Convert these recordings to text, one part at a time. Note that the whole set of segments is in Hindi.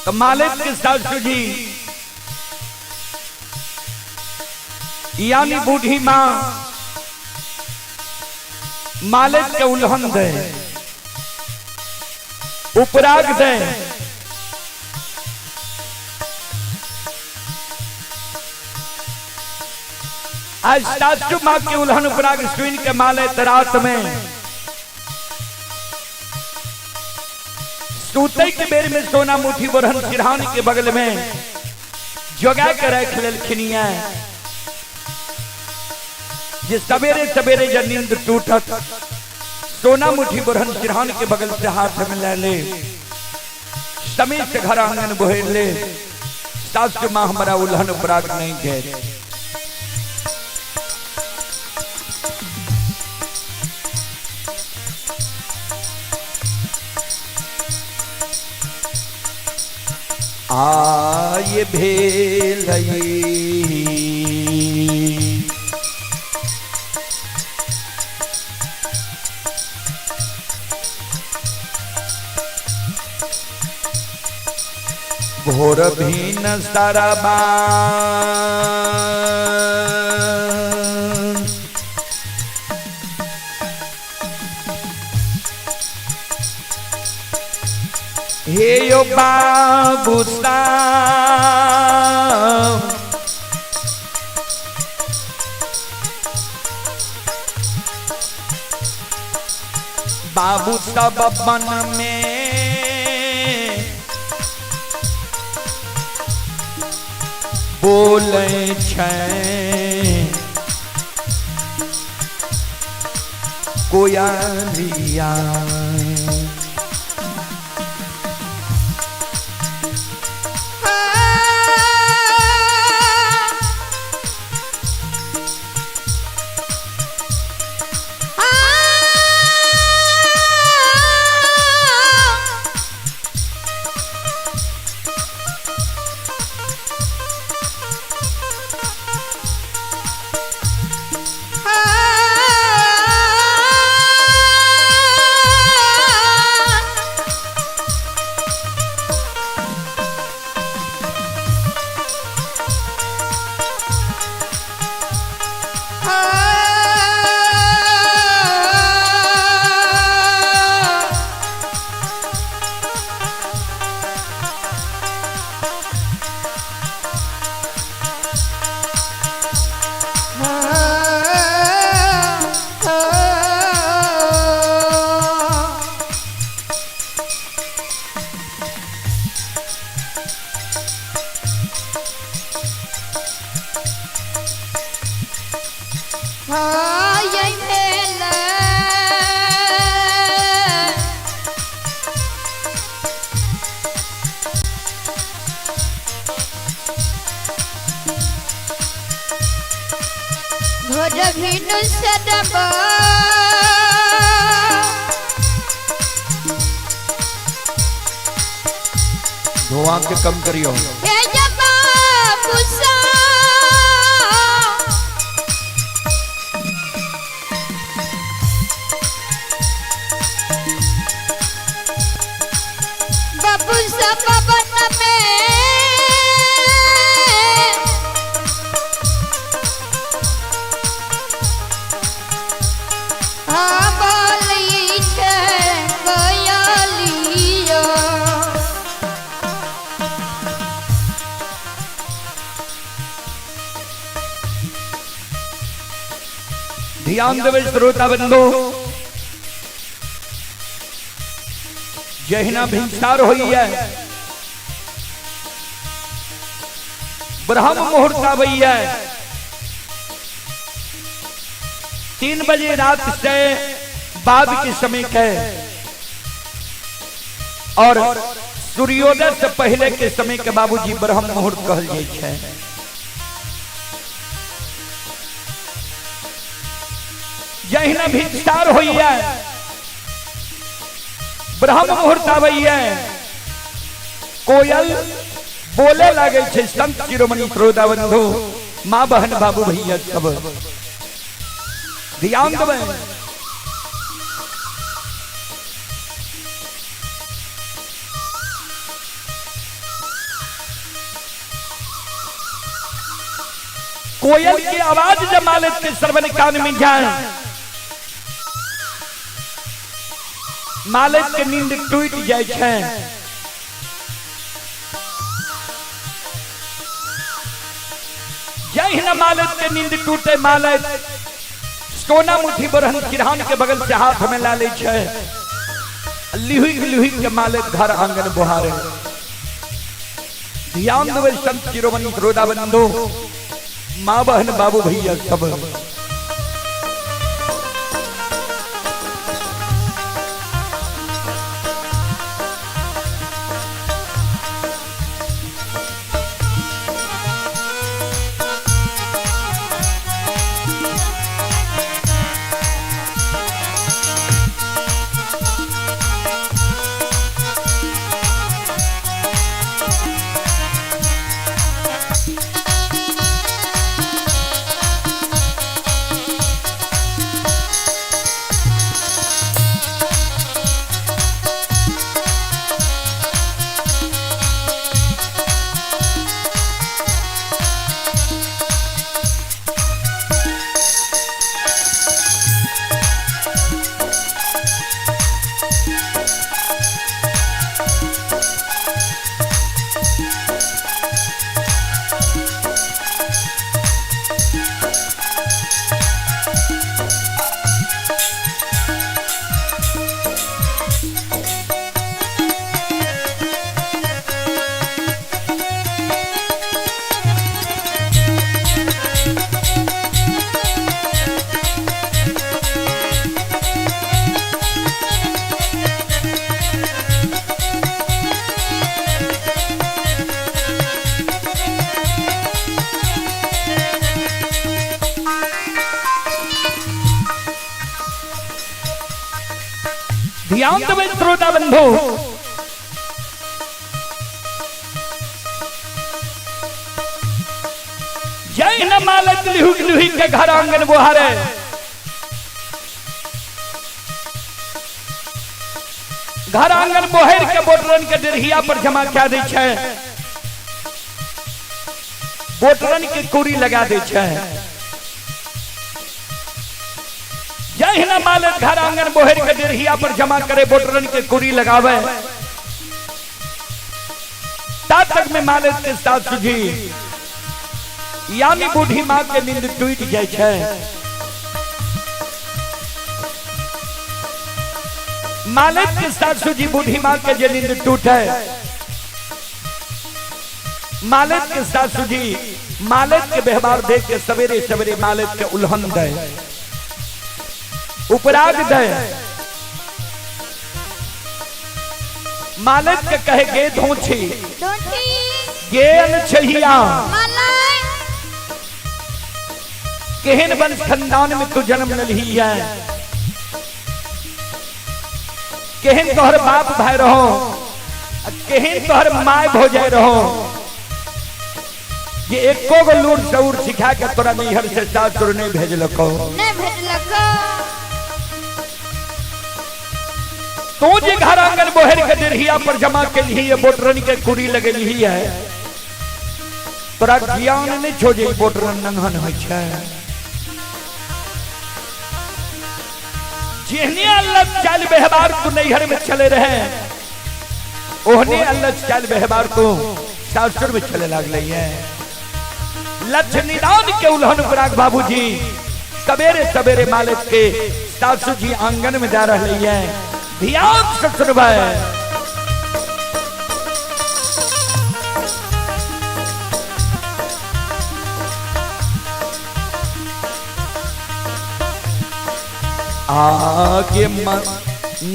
तो मालिक के सासू जी यानी बूढ़ी मां मालिक के उल्हन दे उपराग दे आज सासू मां के उल्हन उपराग सुन के माले रात में सूते के बेर में सोना मुठी बरहन सिरहानी के बगल में जोगा के रख लेलखिनिया जे सवेरे सवेरे जब नींद टूटत सोना मुठी बरहन सिरहान के बगल से हाथ में ले ले समय से घर आंगन बोहेर ले सासू मां हमारा उल्हन उपराग नहीं गए। आये भेलई भोर भीन सरबा हे यो बाबू साहब बाबू सब बन में बोले कोयलिया धुआं के कम करियो बाबू सब बन में ध्यान देवे श्रोता बंधु जहिना भिंसार होई है ब्रह्म मुहूर्त आई है 3 बजे रात से बाद के समय के और सूर्योदय से पहले के समय के बाबूजी ब्रह्म मुहूर्त कहल जाय छै। जहिना भिंसार होई है ब्रह्म मुहूर्त आबई है कोयल बोले लगे छे संत शिरोमणि श्रोता बंधु माँ बहन बाबू भैया सब ध्यान देवे कोयल की आवाज जब मालिक के श्रवण कान में जाए, मालिक के नींद टूट जाए छे। जय न मालिक के नींद टूटे, मालिक सोना मुठी बरहन सिरहान के बगल से हाथ में ला ले छे। लिहुई लिहुई के मालिक घर आंगन बुहारे। ध्यान देवे संत शिरोमणि रोदा बंधु, माँ बहन बाबू भैया सब। ध्यान देवे श्रोता बंधु, जय न मालिक लिहुक लिहुई के घर आंगन बुहारे। घर आंगन बोहर के बोटरन के डेरहिया पर जमा क्या दे छे, बोटरन के कुरी लगा दे छे। जय न मालिक घर आंगन बोहर के डेरहिया पर जमा करे, बोटरन के कुरी लगावे। तात तक में मालिक के साथ सुझी, यानी बूढ़ी माँ के नींद टूट जाए छे। मालिक के साथ सुझी बूढ़ी माँ के जे नींद टूटे, मालिक के साथ सुझी मालिक के व्यवहार देख के सवेरे सवेरे मालिक के उल्हन दे, उपराग दे। मालिक के कहे गे धोछी गे अनछहिया, केहन वंश खानदान में तू जन्म लही है, केहन तोहर बाप भाई रहो, केहन तोहर माय भौजाई रहो। ये एको गो लूट सऊर सिखा के तोरा नैहर से सासुर नहीं भेजलको। तो जे घर आंगन बोहर के डेरहिया पर जमा के लिए बोटरन के कुरी लगे ली है, तोरा ज्ञान नहीं छोजे बोटरन नंगन हो छे। जेहने अल्लाह चाल व्यवहार तू नैहर में चले रहे, ओहने अल्लाह चाल व्यवहार तू सासुर में चले लागले है। लक्ष्य निदान के उल्हन उपराग बाबूजी सवेरे सवेरे मालिक के सासू जी आंगन में जा रही है। ध्यान से सुनबे, आगे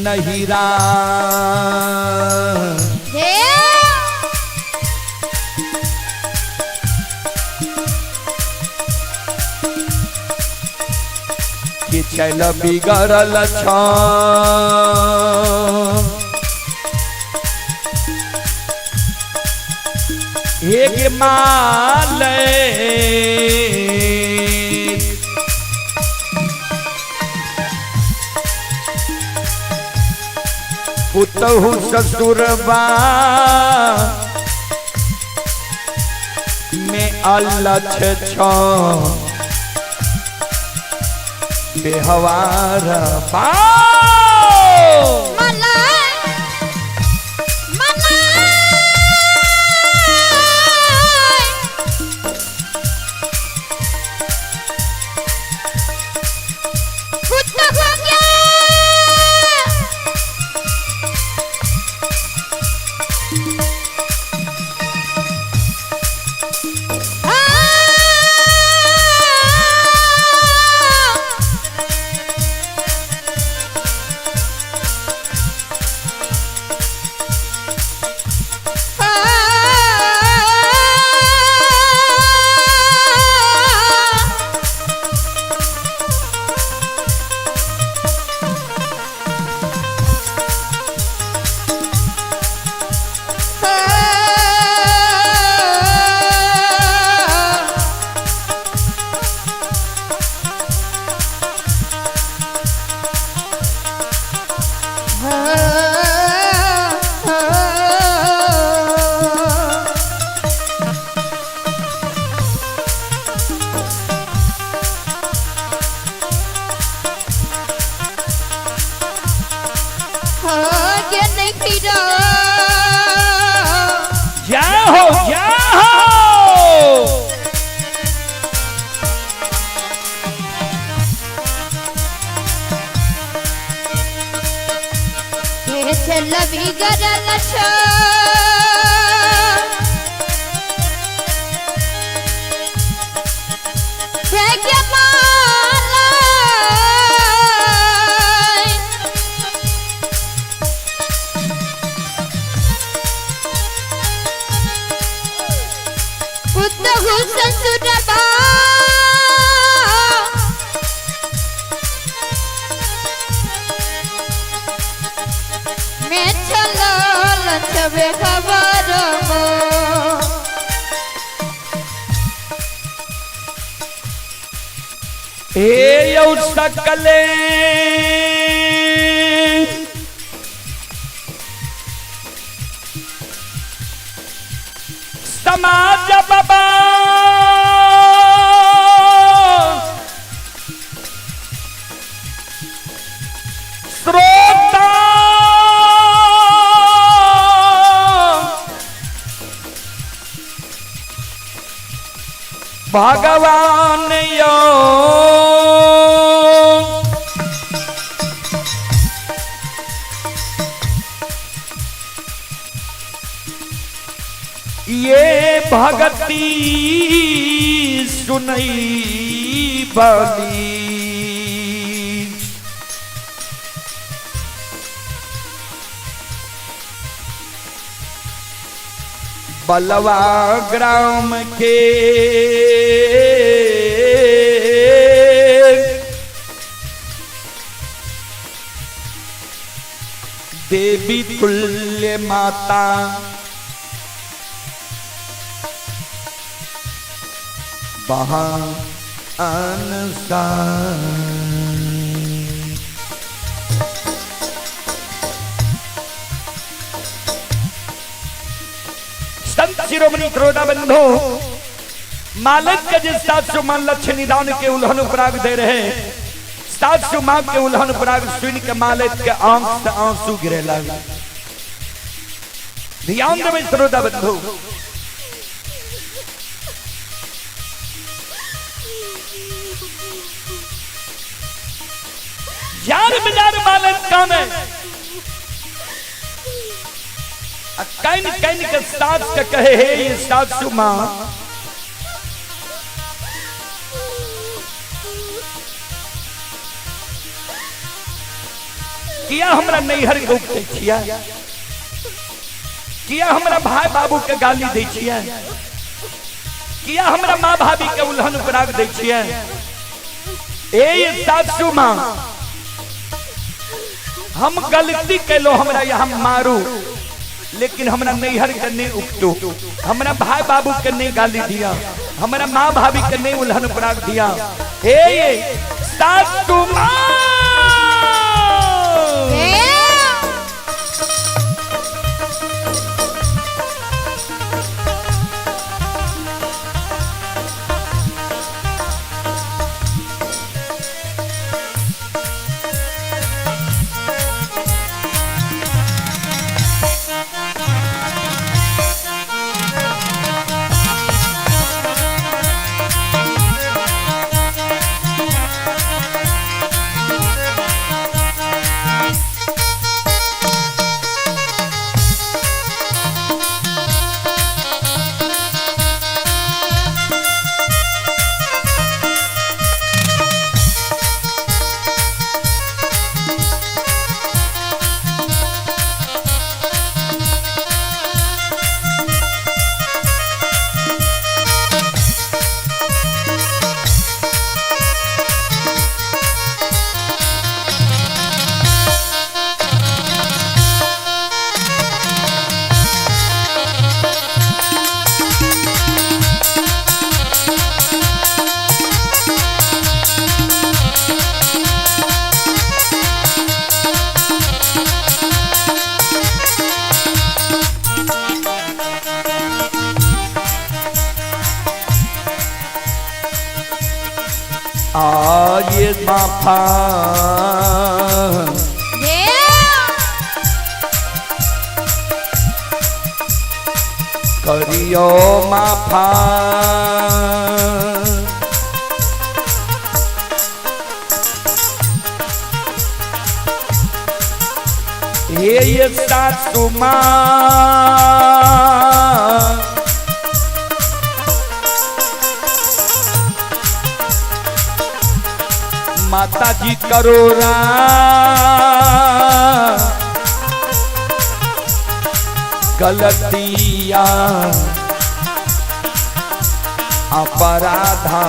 नहीरा कि चल बिगड़ल छ एक माले पुतहु ससुरबा में अलछ छो बेहवार पाओ मलाई मलाई कुत्ता खा गया लवी गरल छो फेंके माला पुत्र हुसन सुरबा मैं चलो लचवे खबर मो ए यौ सकले समाज बाबा श्रोता भगवान यो ये भगती सुनई बली बलवा ग्राम के देवी तुल्य माता वहाँ अनसान संत शिरोमणि श्रोता बंधु मालिक के जिस 700 मान लक्ष्य निदान के उल्हन पराग दे रहे 700 माँ के उल्हन पराग सुन के मालिक के आंख से आंसू गिरे लगे। ध्यान देवे श्रोता बंधु यार बिजार मालिक का में कैन कैन के साथ के कहे हे ये 700 माँ किया हमरा नैहर के उपते छिया किया हमरा भाई बाबू के गाली दे छिया किया हमरा माँ भाभी के उल्हन पराग दे छिया ए ये 700 माँ हम गलती कैलो हमरा यहाँ मारू लेकिन हमरा नैहर के नहीं उपटो हमरा भाई बाबू के नहीं गाली दिया हमरा माँ भाभी के नहीं उल्हन पराग दिया हे ये 700 माँ आये माफा करियो माफा ये सासु माँ माता जी करोरा गलतिया अपराधा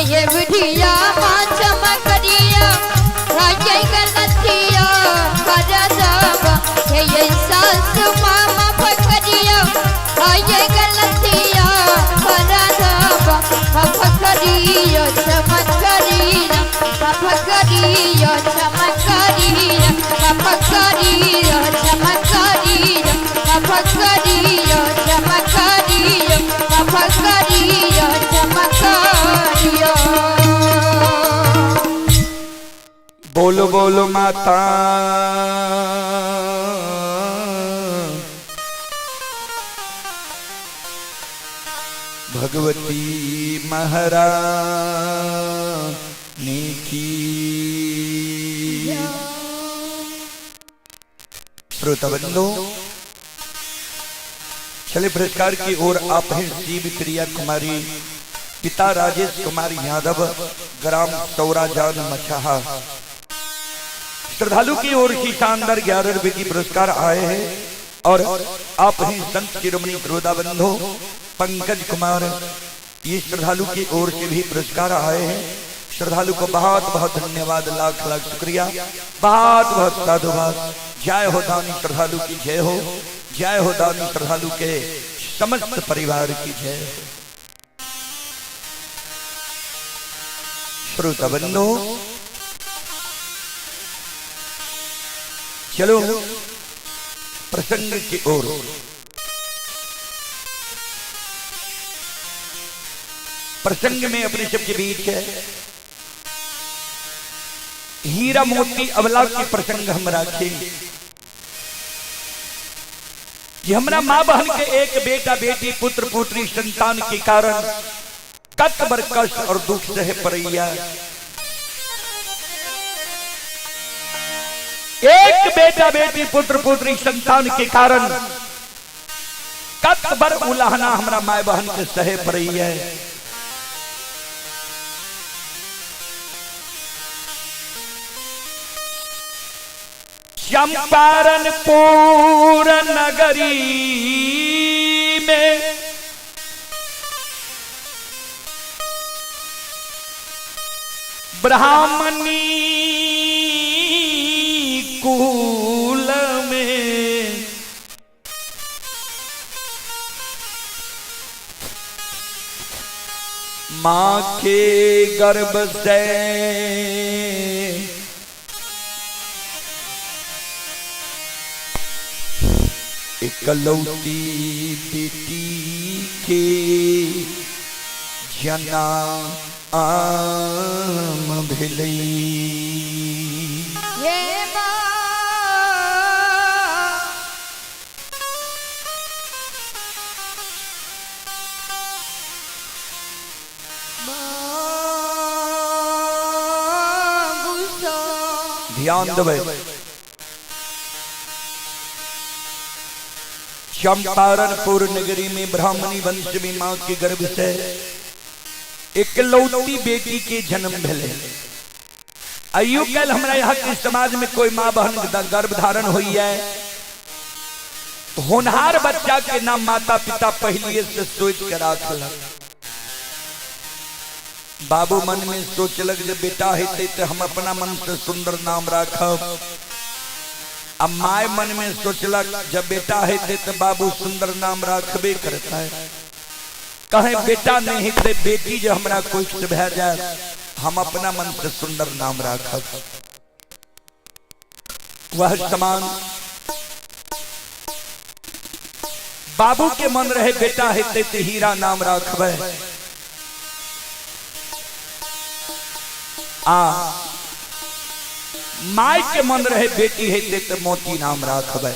ये बुढ़िया माँ चमकरिया राजे गलतिया बरदबा ये सासु मामा फकरिया राजे गलतिया बरदबा फकरिया चमकरिया फकरिया चमकरिया फकरिया चमकरिया फकरिया चमकरिया फकरिया चमकरिया। बोलो बोलो माता भगवती महारानी की। श्रोताबंधु, चले पुरस्कार की ओर आप हैं जीव प्रिया कुमारी, पिता राजेश कुमार यादव, ग्राम सौराजान मछहा। श्रद्धालु की ओर से शानदार 11 रुपए की पुरस्कार आए हैं और आप हैं संत शिरोमणि श्रोताबंधु पंकज कुमार, ये श्रद्धालु की ओर से भी पुरस्कार आए हैं। श्रद्धालु को बहुत बहुत धन्यवाद, लाख लाख शुक्रिया, बहुत बहुत साधुवाद। जय हो दानी श्रद्धालु की जय हो, जय हो दानी श्रद्धालु के समस्त परिवार की जय हो। श्रोताबंधु, चलो प्रसंग की ओर। प्रसंग में अपने सबके बीच है हीरा मोती अबला के प्रसंग हम रखे। ये हमारा माँ बहन के एक बेटा बेटी पुत्र पुत्री संतान के कारण कत बर कष्ट और दुख सह परैया। एक बेटा बेटी पुत्र पुत्री संतान के कारण कत बर उलाहना हमारा माँ बहन के सह परैया। चंपारणपुर नगरी में ब्राह्मणी कुल में माँ के गर्भ से इकलौती बेटी के जन्म भेलै। ये ध्यान देवे। चंपारणपुर नगरी में ब्राह्मणी वंश में मां के गर्भ से इकलौती बेटी के जन्म भेले। आयु कल हमारा यहाँ के समाज में कोई माँ बहन गर्भ धारण हुई है, होनहार बच्चा के नाम माता पिता पहले से सोच कर रखलक। बाबू मन में सोचलक जब बेटा हेते तो हम अपना मन से सुंदर नाम राखब। अब माय मन में सोचलक जब बेटा हेते तो बाबू सुंदर नाम राखबे करता है। कहे बेटा नहीं हेते बेटी जो हमरा कोई से भै जाए हम अपना मन से सुंदर नाम राखब। वह समान बाबू के मन रहे बेटा हेते तो हीरा नाम राखबे। माय के मन रहे बेटी हेते तो मोती नाम राखबे।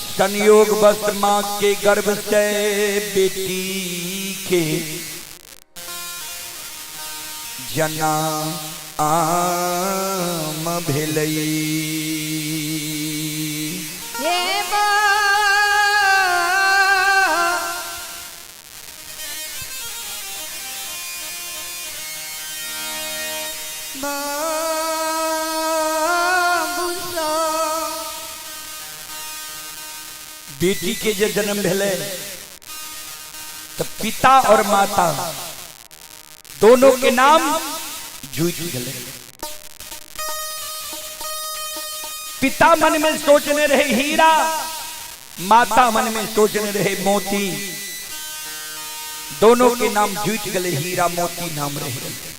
संयोग बस मां के गर्भ से बेटी के जन्म भेलै। बेटी के जो जन्म भेले तो पिता और माता दोनों के नाम जूझ गए। पिता मन में सोचने रहे हीरा, माता मन में सोचने रहे मोती। दोनों के नाम जूझ गए, हीरा मोती नाम रहे।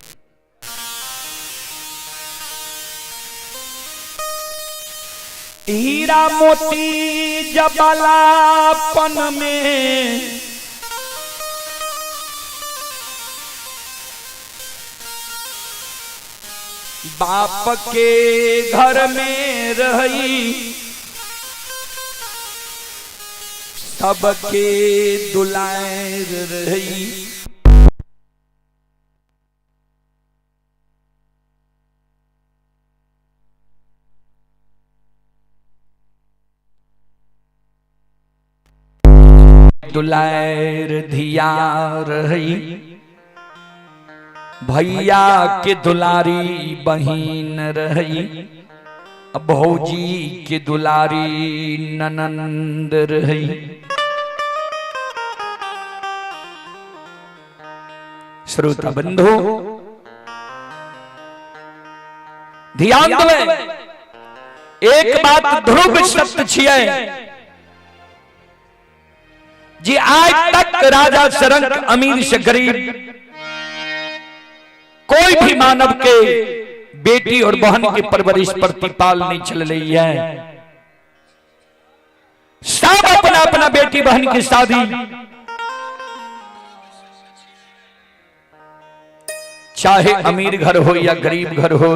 हीरा मोती जबालापन में बाप के घर में रही, सबके दुलार रही। दुलार धिया रही, भैया के दुलारी बहिन रही, भौजी के दुलारी ननंद रही। श्रोता बंधु ध्यान देवे, एक बात ध्रुव सत्य छियै जी आज तक राजा सरंग अमीर से गरीब कोई भी मानव के बेटी और बहन की परवरिश प्रतिपाल नहीं चल रही है। सब अपना अपना बेटी बहन की शादी चाहे अमीर घर हो या गरीब घर हो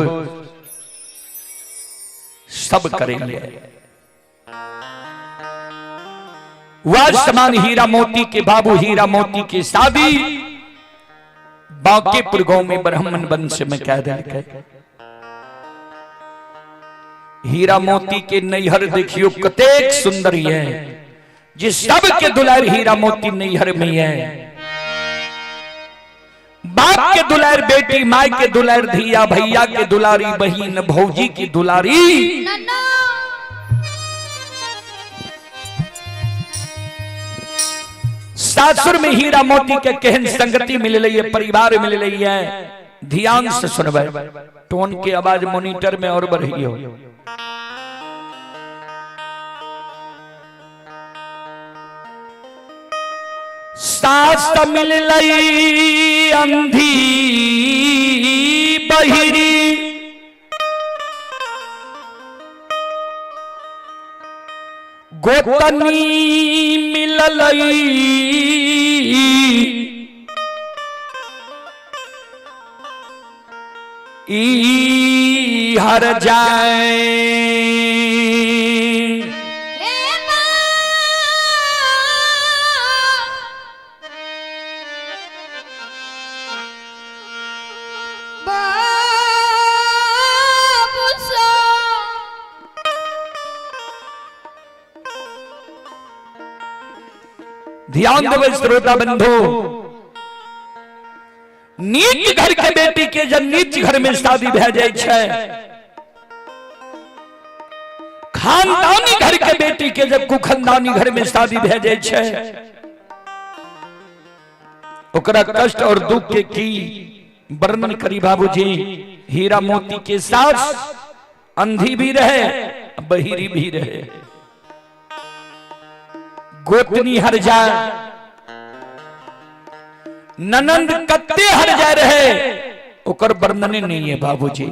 सब करेंगे। वर्तमान हीरा मोती के बाबू हीरा मोती की शादी बांकेपुर गांव में ब्राह्मण वंश में कह दिया। हीरा मोती के नैहर देखियो कतेक सुंदरी है, जिस सब के दुलार हीरा मोती नैहर में है। बाप के दुलार बेटी, माई के दुलार धिया, भैया के दुलारी बहिन, भौजी की दुलारी नन्ना। सासुर में हीरा मोती के केहन संगति मिल रही है, परिवार मिल रही है। ध्यान से सुनबे, टोन की आवाज मॉनिटर में और बढ़ रही हो। सास मिल लई अंधी बहिरी, गोतनी मिललई ई हर जाए। ध्यान देवे श्रोता बंधु, नीच घर के बेटी के जब नीच घर में शादी भे जाए छै, खानदानी घर के बेटी के जब कुखानदानी घर में शादी भे जाए छै, ओकरा कष्ट और दुख के की वर्णन करी बाबूजी। हीरा मोती के सास अंधी भी रहे, बहिरी भी रहे, गोतनी हर जाए, ननंद कत्ते हर जाए रहे, ओकर वर्णन नहीं है बाबूजी।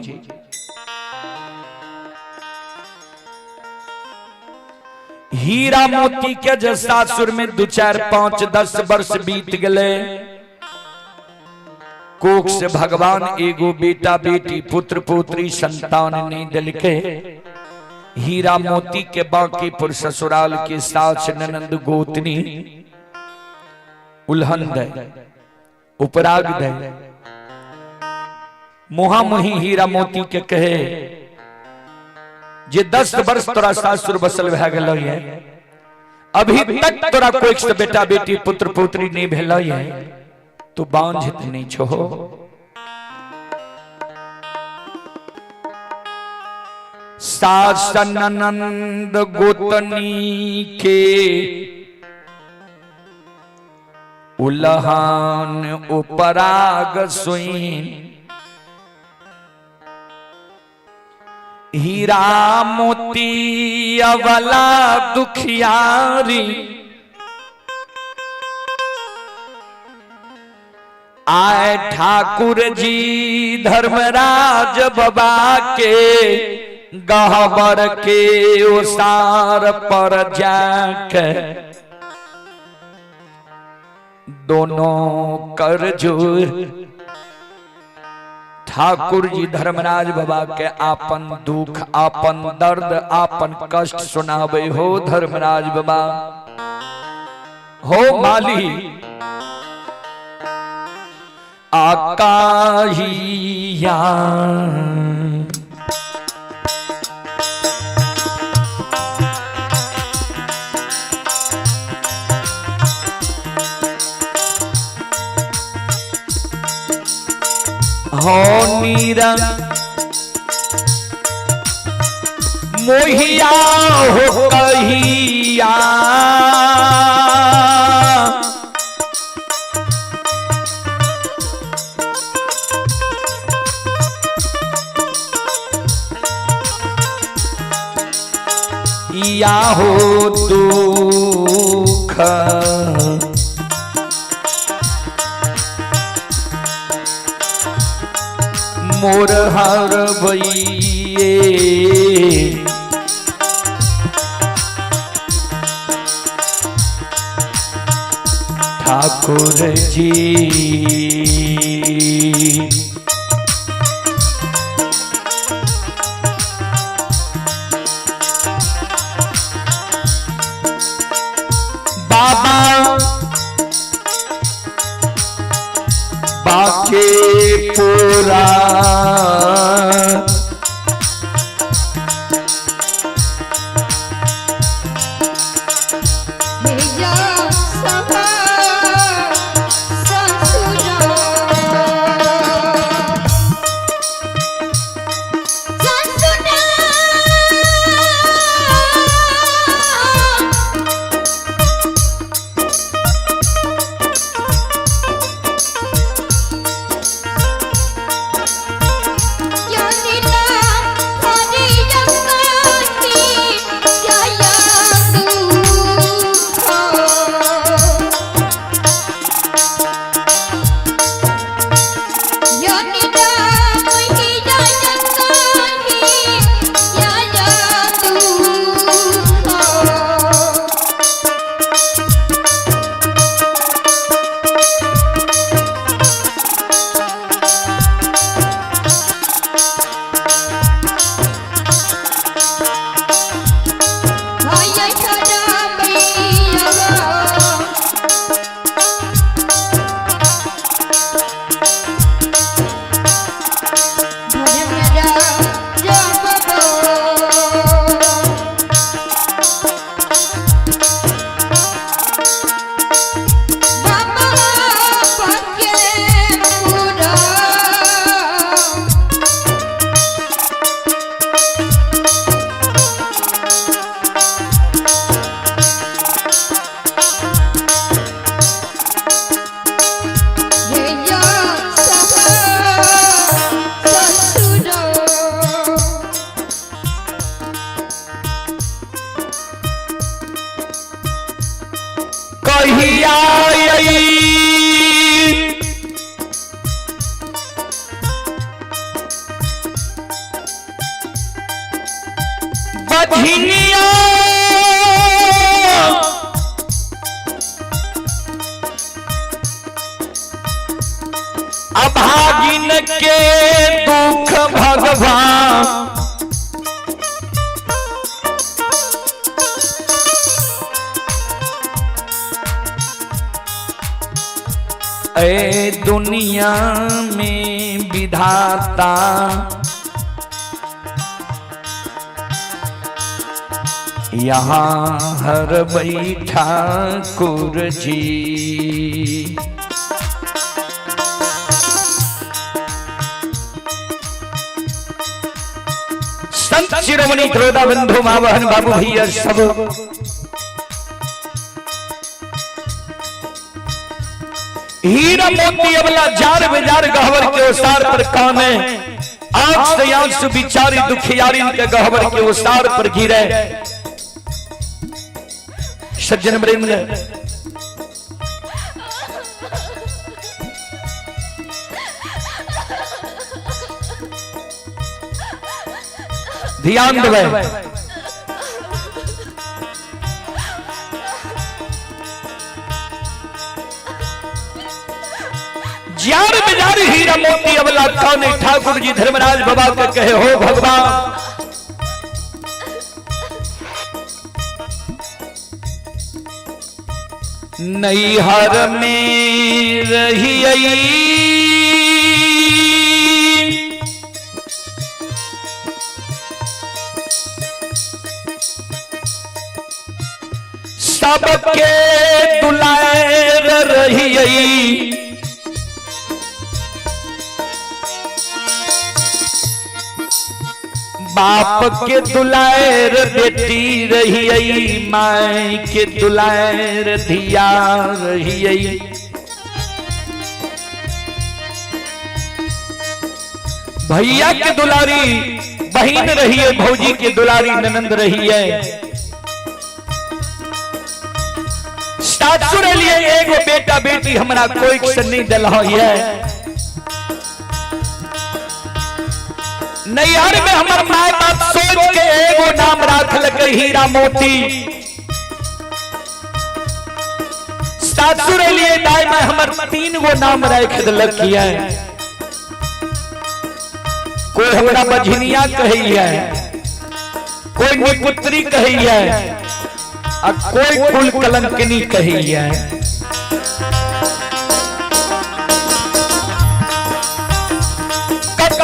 हीरा मोती के जब सासुर में 2, 4, 5, 10 वर्ष बीत गए, कोख से भगवान एगो बेटा बेटी पुत्र पुत्री संतान नहीं दिल के। हीरा मोती के बांकीपुर ससुराल के सास ननंद गोतनी उल्हन दे, उपराग दे, मुहा मुही हीरा मोती के कहे जे 10 वर्ष तोरा सासुर बसल भे गेल है, अभी तक तोरा कोई से बेटा बेटी पुत्र पुत्री नहीं भेल है, तो बांझित नहीं छो। सास ननंद गोतनी के उल्हान उपराग सुईन, हीरा मोती अवला दुखियारी, आए ठाकुर जी धर्मराज बाबा के गहबर के ओसार पर जाके दोनों कर जोर ठाकुर जी धर्मराज बाबा के आपन दुख, आपन दर्द, आपन कष्ट सुनावे हो। धर्मराज बाबा हो माली आकाहिया, हो नीरा मोहिया हो कहिया, या हो दुख मोर हर भइए, ठाकुर जी बाबा बाके पूरा भेजा सभा ससुराल। के दुख भगवान ए दुनिया में विधाता यहाँ हर बैठा कुर जी संत शिरोमणि त्रोदा बंधु मावहन बाबू भैया सब हीरा मोती अबला जार बेजार गहवर के ओसार पर काने आंख से आंसू बिचारी दुखियारी के गहवर के ओसार पर गिरे सज्जन वृंद ध्यान देवे जार बेजार हीरा मोती अबला काने ठाकुर जी धर्मराज बाबा के कहे हो भगवान नैहर में रही सबके दुलार रही बाप के दुलार बेटी रही माई के दुलार धिया रही भैया के दुलारी बहन रही है भौजी के दुलारी ननंद रही है सासुर लिए एगो बेटा बेटी हमरा कोई से नहीं दिल है नैहर में हमर माय बाप सोच के एगो नाम राख लगे हीरा मोती सासुर लिए दाई में हमर 3 गो नाम रख दिलक है कोई हमरा बझनिया कही है कोई निपुत्री कही है और कोई कुल कलंकनी कही है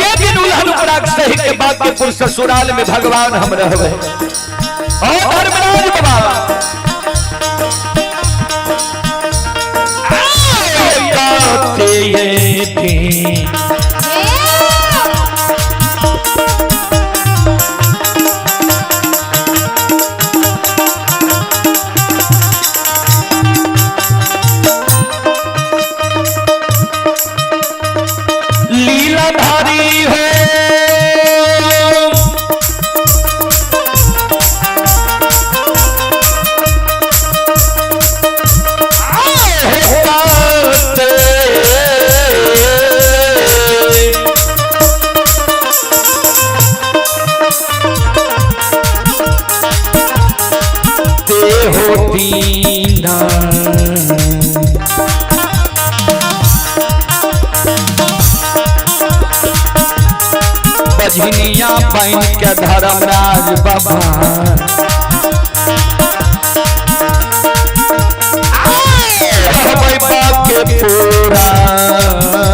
सही के बाद के पुर ससुराल में भगवान हम रहवे और धर्मराज बाबा लीला भारी है बझनिया बन के धर्मराज बाबा के पूरा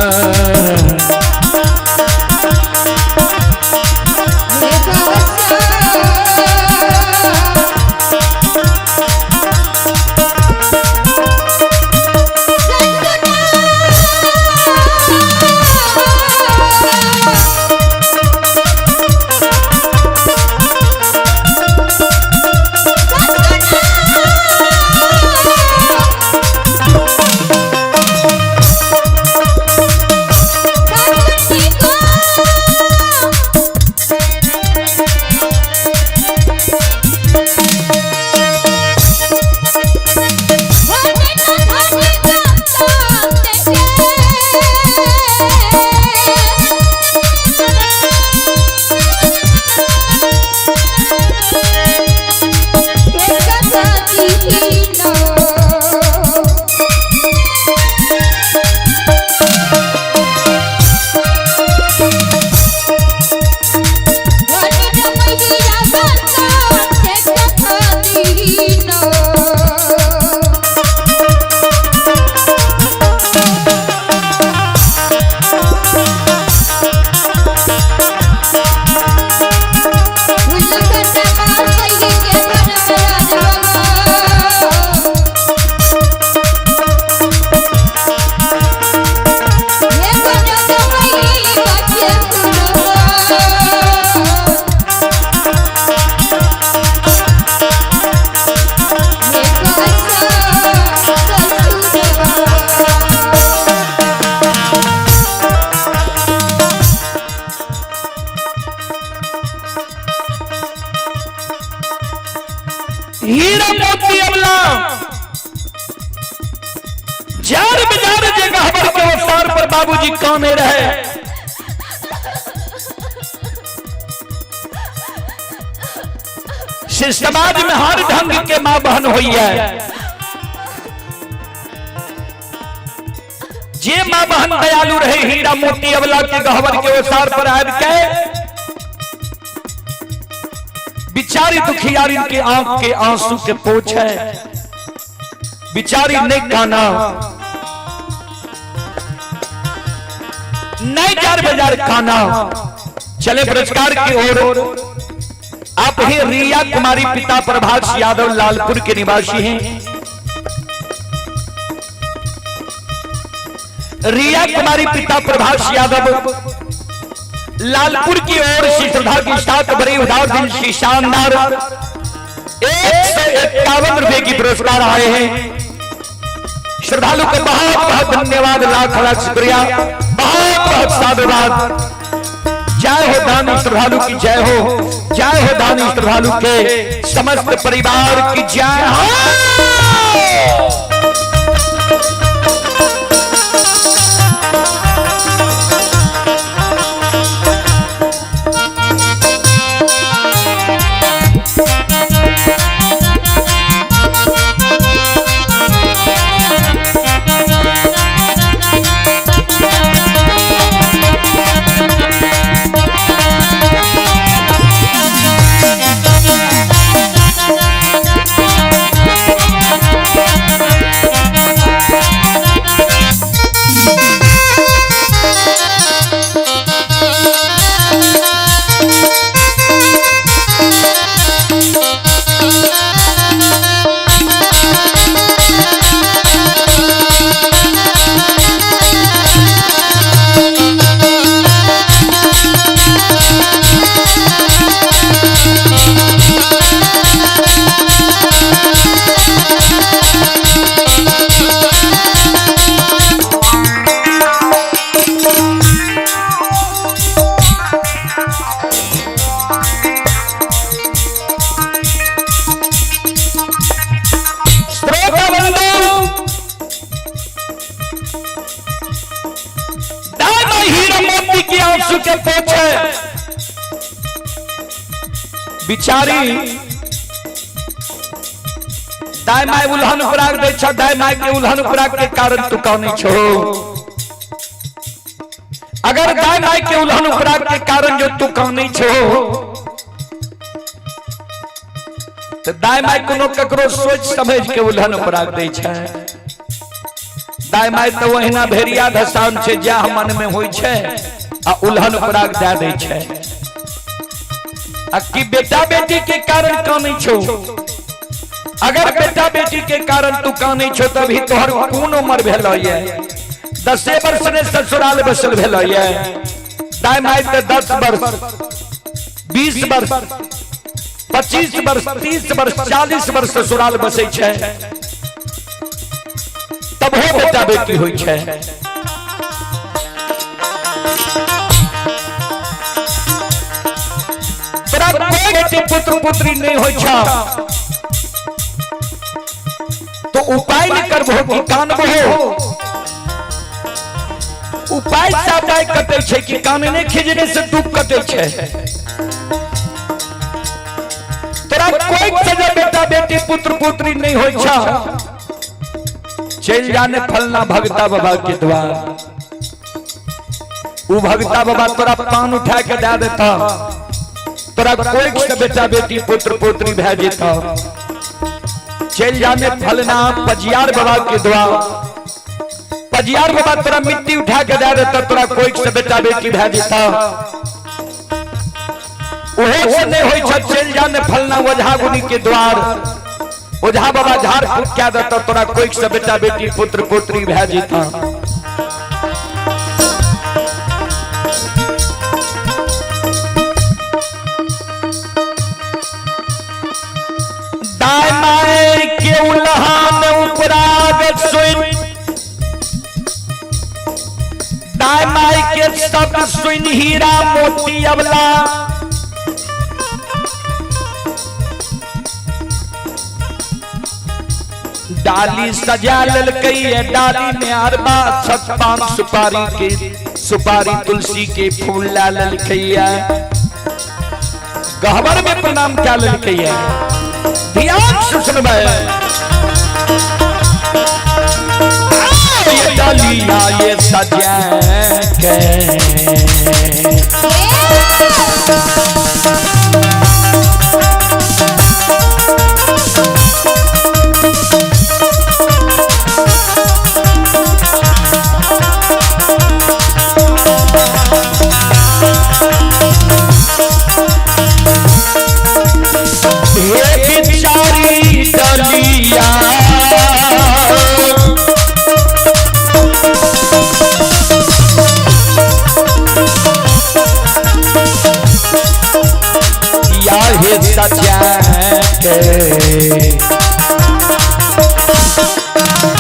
बाबूजी कौने रहे। समाज में हर ढंग के मां बहन हुई है। जे मां बहन दयालु रहे, हीरा मोती अबला के गहवर के ओसार पर आब के बिचारी दुखियारी के आंख के आंसू के पोछ है, बिचारी नहीं काना नहीं जार बाजार खाना। चले पुरस्कार की ओर। आप ही रिया कुमारी, पिता प्रभाष यादव, लालपुर के निवासी हैं। रिया कुमारी, पिता प्रभाष यादव, लालपुर की ओर से श्रद्धा की 7 बड़ी उदार दिन की शानदार 151 रुपए की पुरस्कार आए हैं। श्रद्धालु को बहुत बहुत धन्यवाद, लाख लाख शुक्रिया, बहुत बहुत साधुवाद। जय हो दानी श्रद्धालु की जय हो, जय हो दानी श्रद्धालु के समस्त परिवार की जय हो। बिचारी दाय माय उल्हन खुराक दे छ, दाय माय के उल्हन खुराक के कारण तू कौन छो। अगर दाय माय के उल्हन खुराक के कारण जो तू कौन छो, तो दाय माय कोनो ककरो सोच समझ के उल्हन खुराक दे छ। दाय माय तो वहिना भेरिया धसान छे, जा मन में होय छे आ उल्हन खुराक दे दे छे। कि बेटा बेटी के कारण कानी छो। अगर बेटा बेटी के कारण तू कानी छो, तभी तोहर कौन उम्र भेलो ये? 10 वर्ष ने ससुराल बसल भेलो ये। दाय माय ते 10 वर्ष, 20 वर्ष, 25 वर्ष, 30 वर्ष, 40 वर्ष ससुराल बसे छे, तब हो बेटा बेटी होय छे। बेटी पुत्र पुत्री नहीं हो छा, तो उपाय नहीं करबो कि कानबो। उपाय सादाय कटे छे कि कानने खिजने से दुख कटे छे। तोरा कोई सजा बेटा बेटी पुत्र पुत्री नहीं हो छा, चल जाने फलना भगता बाबा के द्वार। वो भगता बाबा तोरा पान उठा के दे देता, तोरा कोई से बेटा बेटी पुत्र पुत्री भे जेता। चल जाने फलना पजियार बाबा के द्वार। पजियार बाबा तोरा मिट्टी उठा के दे देता, तोरा कोई से बेटा बेटी भे जेता। ओहो से नहीं होई छ, चल जाने फलना ओझा गुनी के द्वार। ओझा बाबा झाड़ फूक के देता, तोरा कोई से बेटा बेटी पुत्र पुत्री भे जेता। दाय माय के उल्हान उपराग सुन, दाय माय के शब्द सुन हीरा मोती अबला। डाली सजा ललकई है, डाली में अरबा छत पान सुपारी के, सुपारी तुलसी के फूल ला ललकैया। गहवर में प्रणाम क्या ललकैया, ध्यान से सुनबे। ये डालिया ये सजा के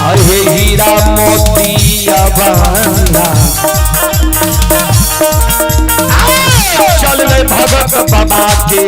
अरे हीरा मोतिया बहना चल रे भगत बाबा के।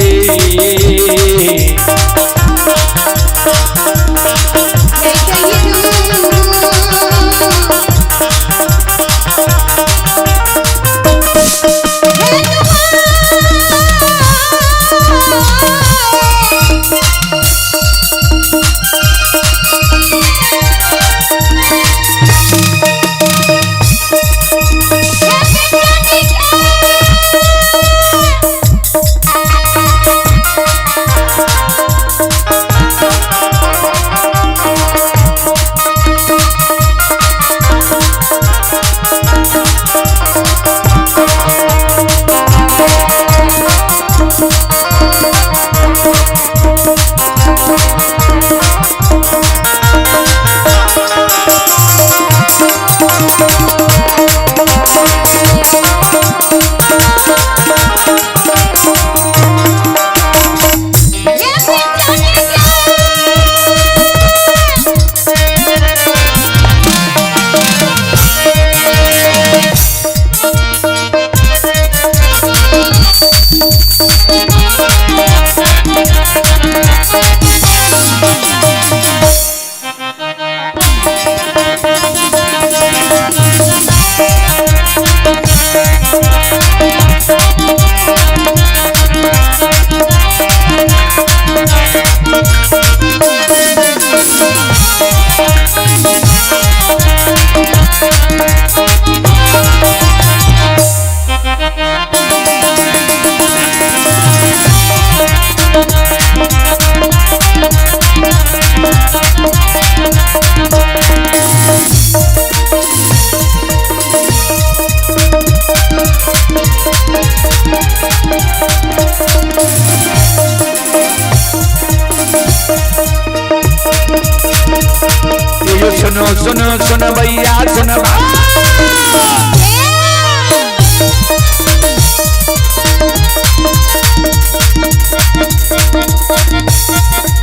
सुनो सुनो सुनो भैया सुनो,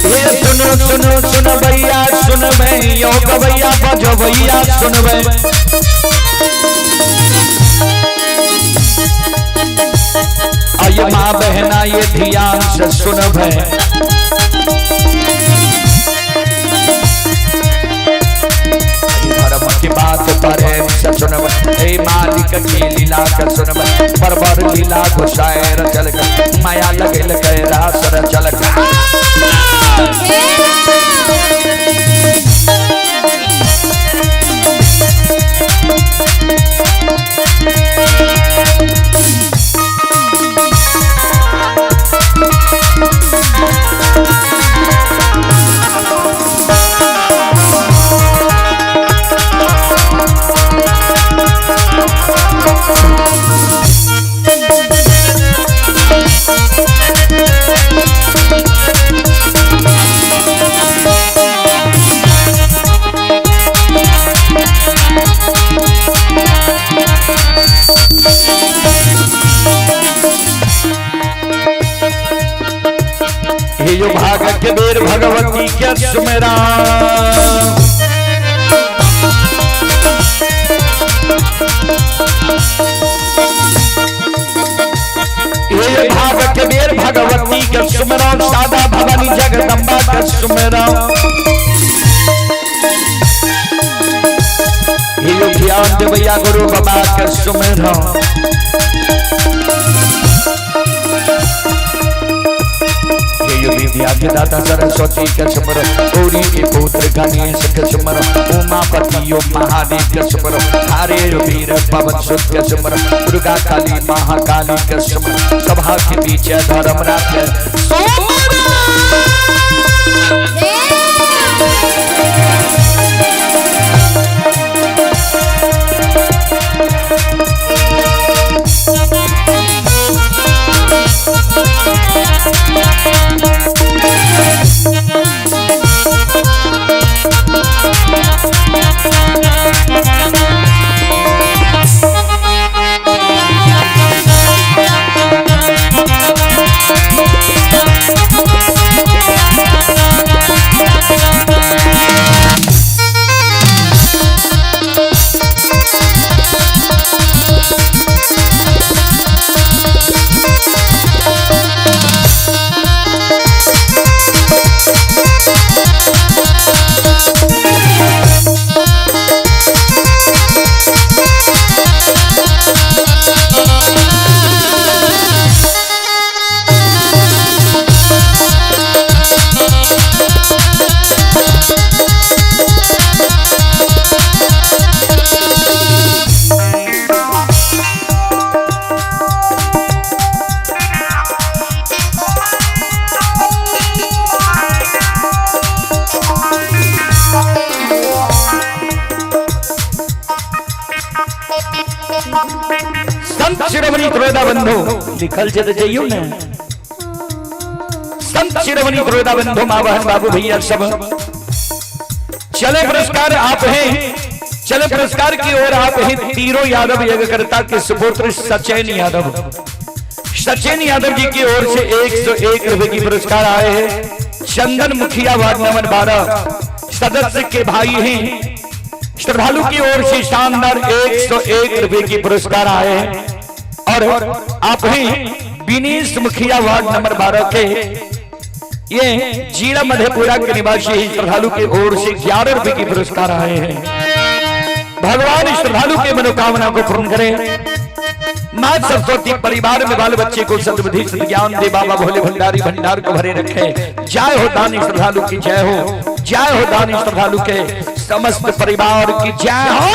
ये सुनो सुनो सुनो भैया सुन भैया भैया बजो भैया सुन भै। आये माँ बहना ये ध्यान से सुन भै। की बात पर सुन हे मालिक की लीला कर सुन परवर लीला घुसायर चल माया लगल कैरा सर चल। यो भाग के बेर भगवती के सुमेरा, ये भाग के बेर भगवती के सुमेरा, सादा भवानी जगदम्बा के सुमेरा। ध्यान दे भैया गुरु बाबा के सुमिरो विद्या के दाता सरस्वती के सुमरो गौरी के पुत्र गणेश के सुमरो उमापति ओम महादेव के सुमरो हरे वीर पवन सुत के सुमरो दुर्गा काली महाकाली के सुमरो सभा के पीछे धर्मराज के संत शिरोमणि त्रोदा बंधु लिखल जद जइयो ने संत शिरोमणि त्रोदा बंधु मां बहन बाबू भैया सब चले पुरस्कार आप हैं चले पुरस्कार की ओर आप हैं तीरों यादव यज्ञकर्ता के सुपुत्र सचैन यादव जी की ओर से 101 रुपए की पुरस्कार आए हैं। चंदन मुखिया वार्ड नंबर 12 सदस्य के भाई हैं। श्रद्धालु की ओर से शानदार 101 रुपए की पुरस्कार आए हैं और आप हैं विनीश मुखिया वार्ड नंबर 12 के ये जिला मधेपुरा के निवासी श्रद्धालु की ओर से 11 रुपए की पुरस्कार आए हैं। भगवान श्रद्धालु के मनोकामना को पूर्ण करें। मां सरस्वती परिवार में बाल बच्चे को सद्बुद्धि ज्ञान दे। बाबा भोले भंडारी भंडार को भरे रखे। जय हो दानी श्रद्धालु की जय हो। जय हो दानी श्रद्धालु के समस्त परिवार की जय हो।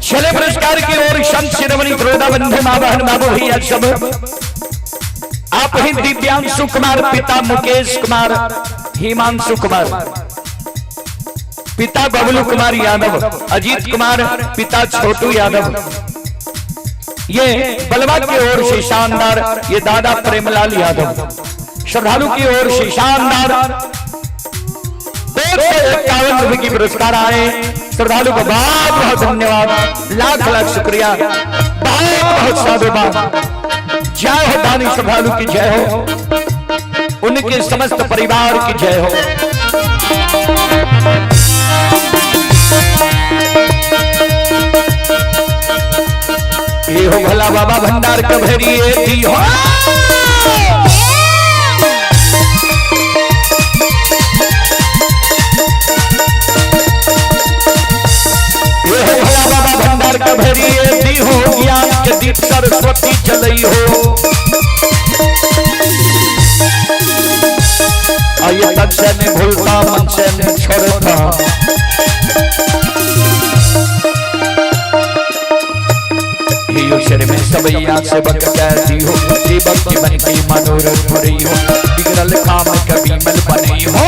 चले पुरस्कार की ओर संत शिरोमणि त्रोदा बंधु मां बहन बाबू भैया सब आप ही दिव्यांशु कुमार पिता मुकेश कुमार हिमांशु कुमार पिता बबलू कुमार यादव अजीत कुमार पिता छोटू यादव ये बलवा की ओर से शानदार ये दादा प्रेमलाल यादव श्रद्धालु की ओर से शानदार 251 रुपए की पुरस्कार आए। श्रद्धालु को बहुत बहुत धन्यवाद लाख लाख शुक्रिया बहुत बहुत साधुवाद। जय हो दानी श्रद्धालु की जय हो। उनके समस्त परिवार की जय हो। ये हो भला बाबा भंडार कभरी दी हो। भंडार कभरी दी हो। ज्ञान के दीप सरस्वती जलई हो। आइए तन से नहीं भूलता मन से नहीं छोड़ता। शर में सबैया से बक कहती हो। सेवक की मन की मनोरथ भरी हो। बिगड़ल काम कभी मल बनी हो।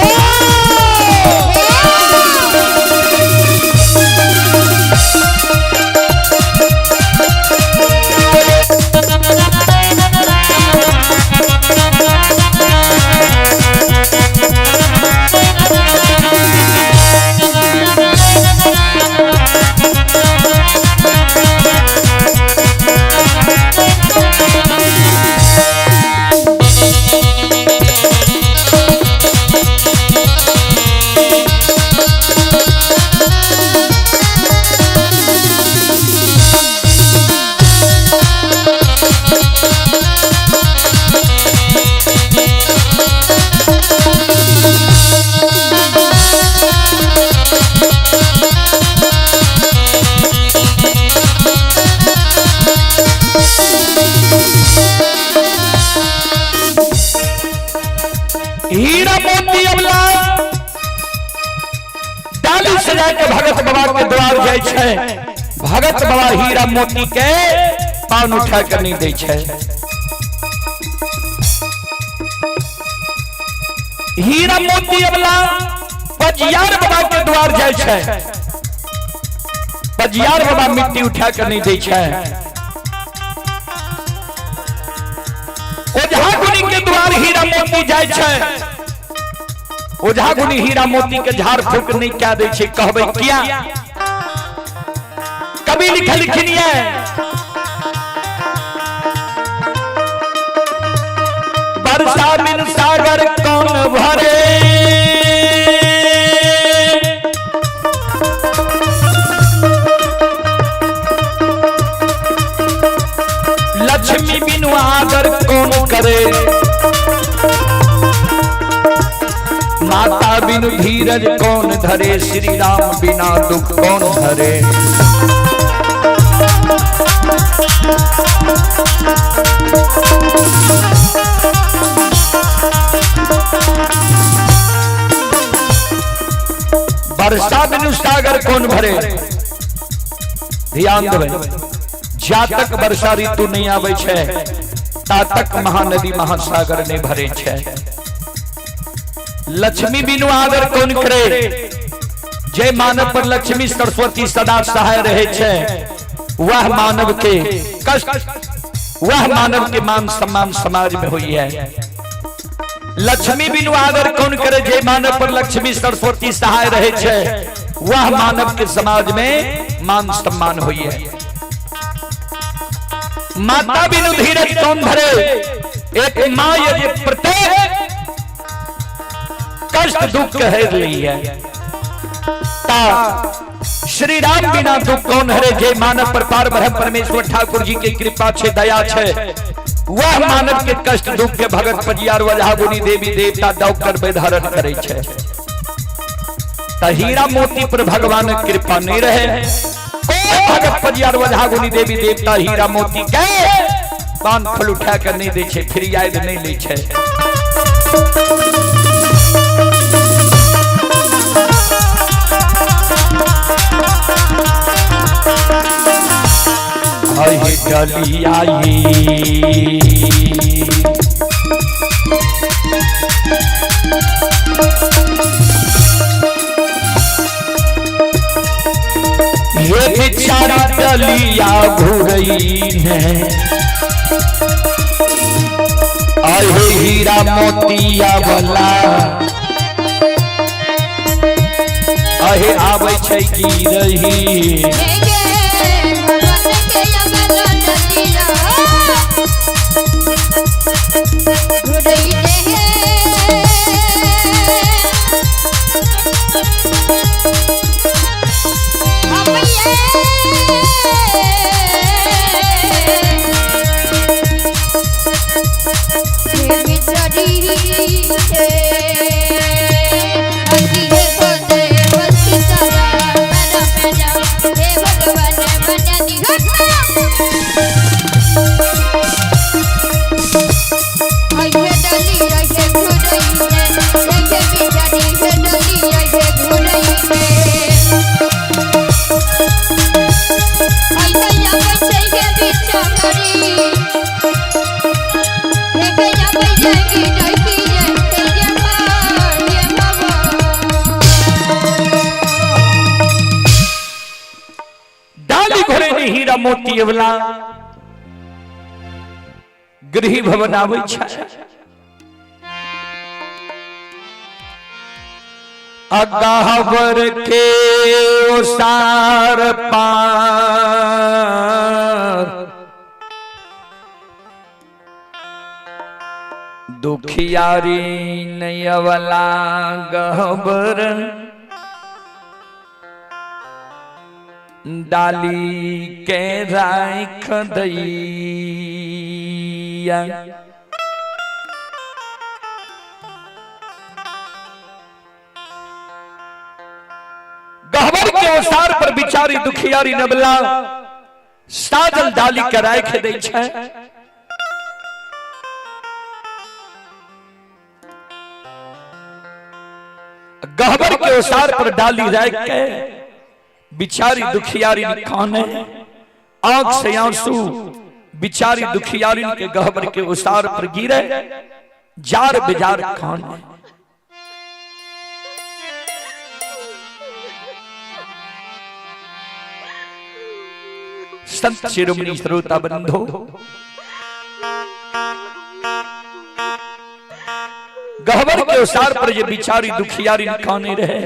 हीरा मोती अबला डाली सजा के भगत बाबा के द्वार जाय छै। भगत बाबा हीरा मोती के पान उठा के नहीं दै छै। हीरा मोती अबला पजियार बाबा के द्वार जाय छै। पजियार बाबा मिट्टी उठा के नहीं दै छै। ओझा गुनी के द्वार हीरा मोती जाय छै। ओझा गुनी हीरा मोती के झाड़ फूक नहीं क्या दे छै। कहबै किया? कभी लिखनिए वर्षा बिन सागर कौन भरे, लक्ष्मी बिन आदर कौन करे, माता बिनु धीरज कौन धरे, श्री राम बिना दुख कौन धरे। वर्षा बिनु सागर कौन भरे। ध्यान देबै, जातक वर्षा ऋतु नहीं आवे छै तातक महानदी महासागर नहीं भरे छै। लक्ष्मी बिनु आदर कौन करे। जय मानव पर लक्ष्मी सरस्वती सदा सहाय रहे छै। वह मानव के कष्ट, वह मानव के मान सम्मान समाज में हुई है। लक्ष्मी बिनु आदर कौन करे। जय मानव पर लक्ष्मी सरस्वती सहाय रहे छै। वह मानव के समाज में मान सम्मान हुई है। माता बिनु धीरज कौन धरे। एक माँ यदि प्रत्येक कष्ट दुख हेर ली है ता श्री राम बिना दुख कौन हरे। जय मानव पर पार ब्रह्म परमेश्वर ठाकुर जी की कृपा छे, दया छे। वह मानव के कष्ट दुख के भगत पजियार वजह गुनी देवी देवता डॉक्टर बेधारण करे छे। त हीरा मोती पर भगवान कृपा नहीं रहे। कोई भगत पजियार वजह गुनी देवी देवता हीरा मोती के पान फल उठा कर नहीं दे छे, फिर याद नहीं ले छे। आई डली आई ये बेचारा डलिया घुरई ने। आए हीरा मोतिया वाला आए आवे छै की रही। हीरा मोती अवला गृह भवन आवे छै। अगावर के ओसार पार दुखियारी नयवला गहबर डाली के राख दैया। गहबर के ओसार पर बिचारी दुखियारी नबला साजल डाली के राख दै छै। गहबर के ओसार पर डाली रख के बिचारी दुखियारी खाने आंख से आंसू बिचारी दुखियारी के गहबर के ओसार पर गिरे जार बेजार खाने। संत शिरोमणि श्रोता बंधो, गहबर के ओसार पर ये बिचारी दुखियारी खाने रहे।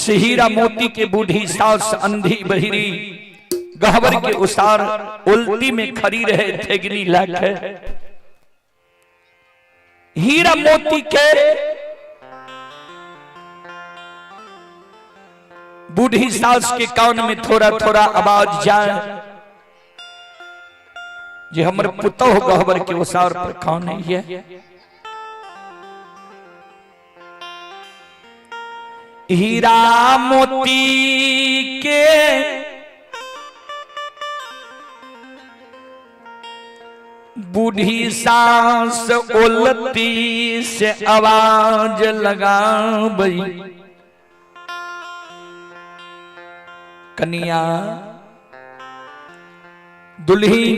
हीरा मोती के बूढ़ी सास अंधी बहिरी गहबर के ओसार उल्टी में खड़ी रहे थेगनी लाके। हीरा मोती के बूढ़ी सास के कान में थोड़ा थोड़ा आवाज जाए जे हमर पुतोह गहबर के ओसार पर खान है। हीरा मोती के बूढ़ी सास उल्टी से आवाज लगा बई, कन्या दुल्ही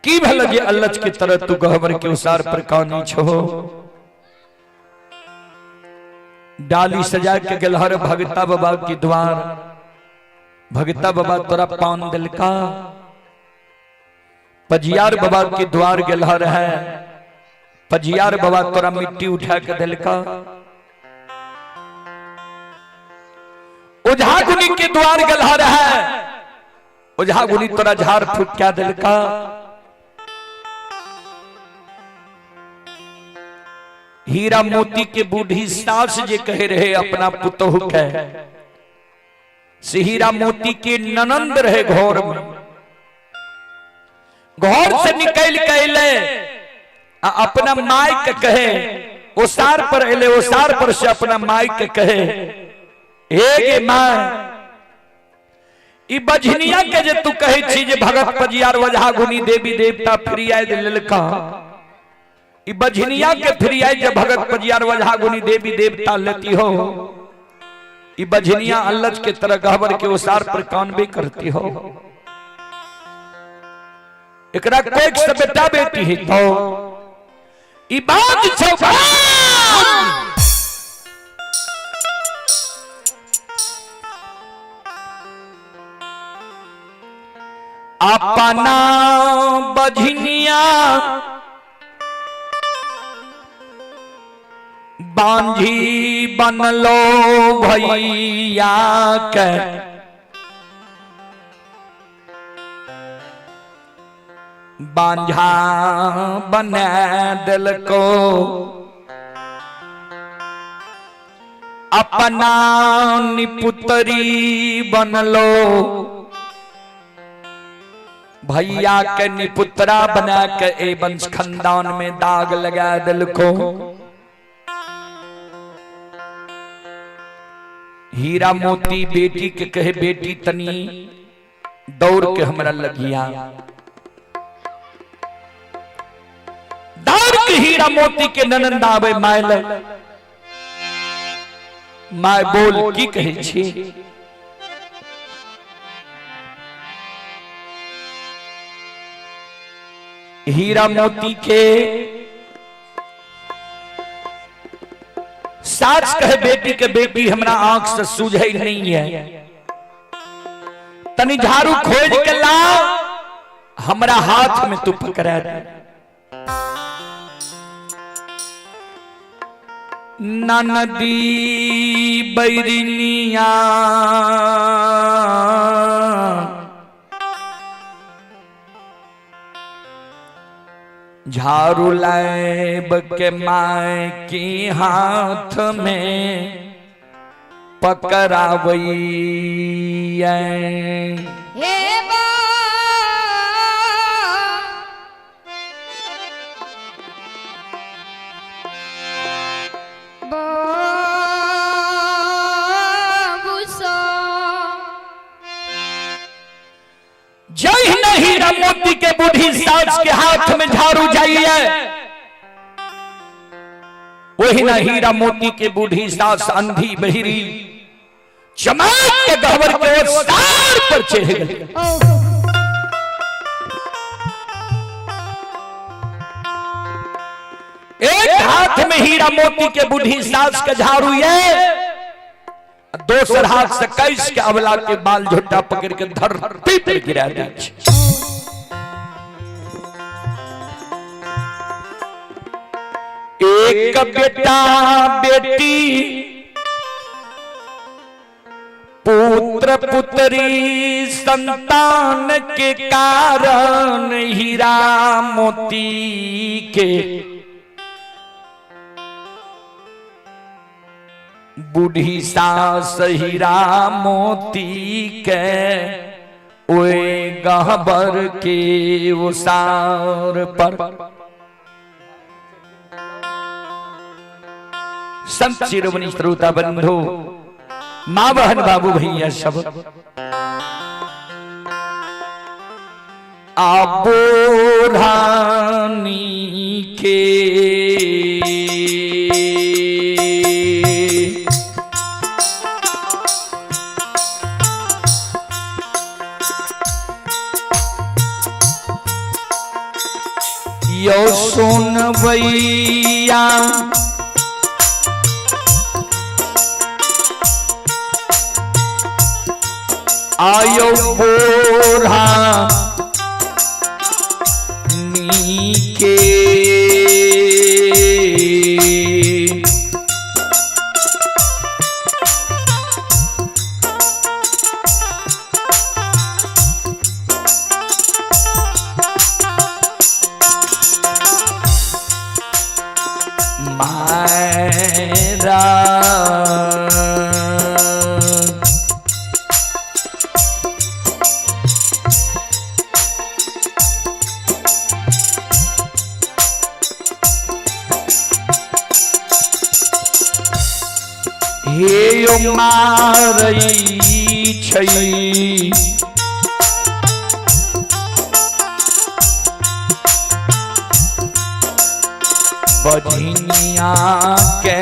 की भला जे अल्लच के तरह तू गहबर के ओसार पर कानी छो। डाली सजा के गलहर भगता बाबा के द्वार, भगता बाबा तोरा पान दिल का। पजियार बाबा के द्वार गलहर है, पजियार बाबा तोरा मिट्टी उठा के दिल का। ओझा गुनी के द्वार गलहर है, ओझा गुनी तोरा झाड़ फूक क्या दिल का। हीरा मोती के बूढ़ी सास जे कहे रहे अपना पुतोह के, से हीरा मोती के ननंद रहे घोर में। घोर से निकल के अले अपना माई के कहे, ओसार पर अले, ओसार पर से अपना माई के कहे, हे गे माई ई बझनिया के जे तू कहे छी जे भगत पजियार वजहा गुनी देवी देवता फिरिया दिलका, ई बझनिया के फिरिया जे भगत पजियार वजहा गुनी देवी देवता लेती हो, ई बझनिया अल्लच के तरह गहबर के ओसार पर कानबे करती हो। एकरा कोई से बेटा बेटी है तो ई बात छौ। अपना बझनिया बांझी बनलो भैया के, बांझा बना दिल को अपना निपुतरी बनलो, भैया के निपुत्रा बना के ए वंश खानदान में दाग लगा दिल को। हीरा मोती बेटी के कहे, बेटी तनी दौड़ के हमरा लगिया। दौड़ के हीरा मोती के ननंद आवे माइल, माय बोल की कहे छी। हीरा मोती के साच कहे, बेटी के बेटी हमरा आंख से सूझे नहीं है, तनी झाड़ू खोज के लाओ हमरा हाथ में तू पकड़ा दे। ननदी बैरिनिया झाड़ू लाए के माय की हाथ में पकड़ावई। हे जय हिंद हीरा मोती के बूढ़ी सास के हाथ में झाड़ू जाइए, वही ना हीरा मोती के बूढ़ी सास अंधी बहिरी चमक के गहवर के सार पर चढ़ गई। एक हाथ में हीरा मोती के बूढ़ी सास के झाड़ू ये, दोसर हाथ से कैस के अबला के बाल झोटा पकड़ के धरती पर गिरा दी। एक बेटा बेटी पुत्र पुत्री संतान के कारण हीरा मोती के बूढ़ी सास हीरा मोती के ओए गहबर के उसार पर संत शिरोमणि श्रोता बंधु मां बहन बाबू भैया सब आबोधानी के यो सुनवैया आयो बोरा नीके मायरा हे मारई छई बझनिया के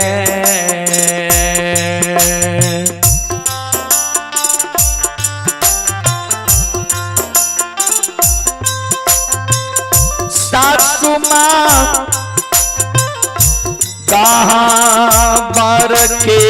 सासु माँ कहाँ बर के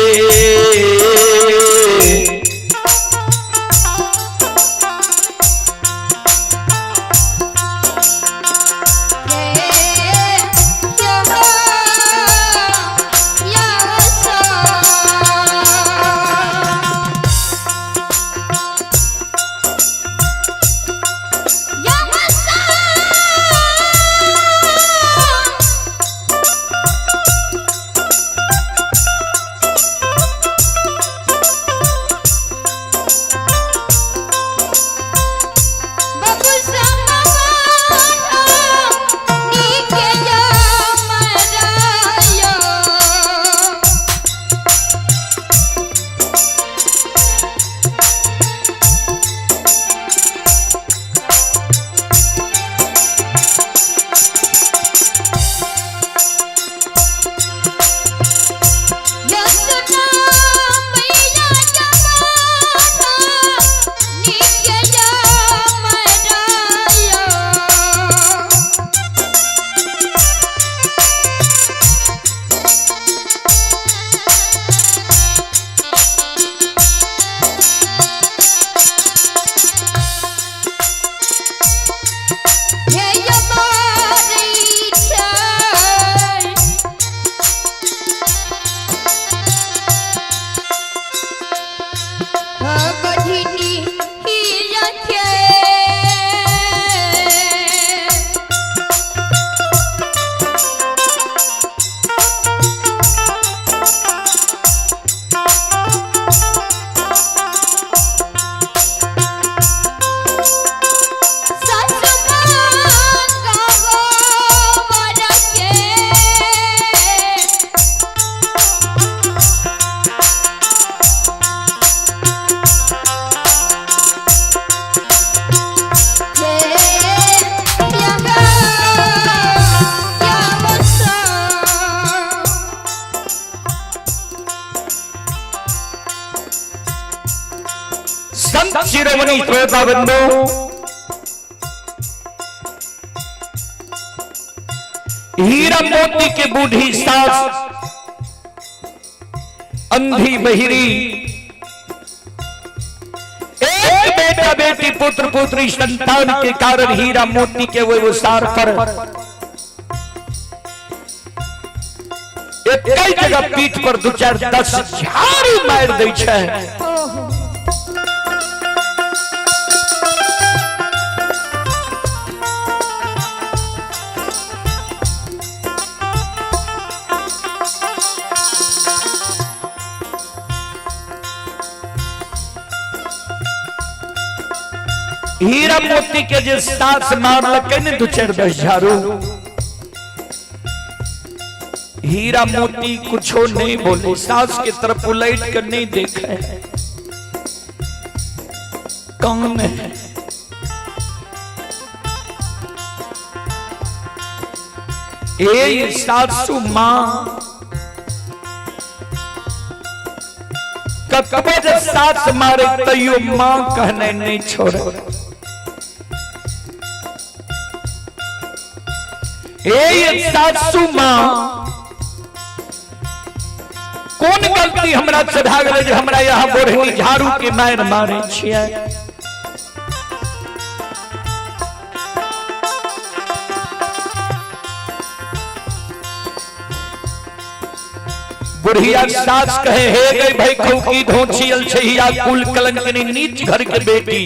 संत शिरोमणि श्रोता बंधु, हीरा मोती की बूढ़ी सास, अंधी बहिरी, एक बेटा बेटी पुत्र पुत्री संतान के कारण हीरा मोती के वो सार पर कई जगह पीठ पर 2-4-10 झाड़ी मार दै छै। हीरा मोती के जे सास मारलक ने 2-4-10 झाड़ू, हीरा मोती कुछो नहीं बोले, सास की तरफ उलट कर नहीं देखे, कौन है ये सासू मां ककबज सास मारे तैयो मां कहने नहीं छोड़े। ये सासू मां कौन गलती हमरा से भा गेलै जे हमरा यहाँ बोरहनी झाड़ू के मार मारे छियै। बुढ़िया सास कहे हे गई भाई खौकी धोछियल छहिया कुल कलंकनी नीच घर के बेटी,